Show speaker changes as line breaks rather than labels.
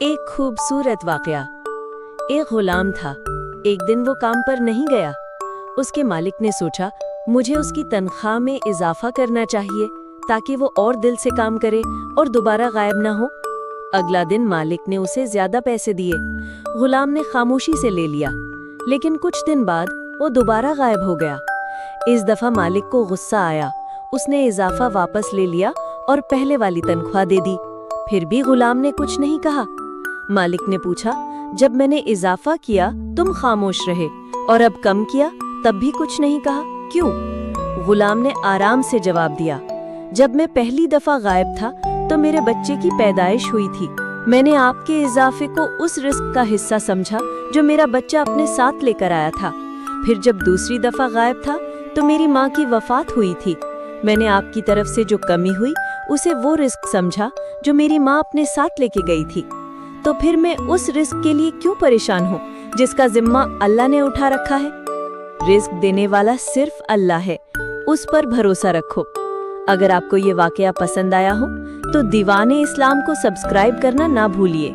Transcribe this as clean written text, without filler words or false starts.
एक खूबसूरत वाकया। एक गुलाम था। एक दिन वो काम पर नहीं गया। उसके मालिक ने सोचा मुझे उसकी तनख्वाह में इजाफा करना चाहिए ताकि वो और दिल से काम करे और दोबारा गायब ना हो। अगला दिन मालिक ने उसे ज्यादा पैसे दिए। गुलाम ने खामोशी से ले लिया, लेकिन कुछ दिन बाद वो दोबारा गायब हो गया। इस दफा मालिक को गुस्सा आया। उसने इजाफा वापस ले लिया और पहले वाली तनख्वाह दे दी। फिर भी गुलाम ने कुछ नहीं कहा। मालिक ने पूछा, जब मैंने इजाफा किया तुम खामोश रहे और अब कम किया तब भी कुछ नहीं कहा, क्यों? गुलाम ने आराम से जवाब दिया, जब मैं पहली दफा गायब था तो मेरे बच्चे की पैदाइश हुई थी। मैंने आपके इजाफे को उस रिस्क का हिस्सा समझा जो मेरा बच्चा अपने साथ लेकर आया था। फिर जब दूसरी दफा गायब था तो मेरी माँ की वफात हुई थी। मैंने आपकी तरफ से जो कमी हुई उसे वो रिस्क समझा जो मेरी माँ अपने साथ लेके गई थी। तो फिर मैं उस रिस्क के लिए क्यों परेशान हूँ जिसका जिम्मा अल्लाह ने उठा रखा है? रिस्क देने वाला सिर्फ अल्लाह है, उस पर भरोसा रखो। अगर आपको ये वाकया पसंद आया हो तो दीवाने इस्लाम को सब्सक्राइब करना ना भूलिए।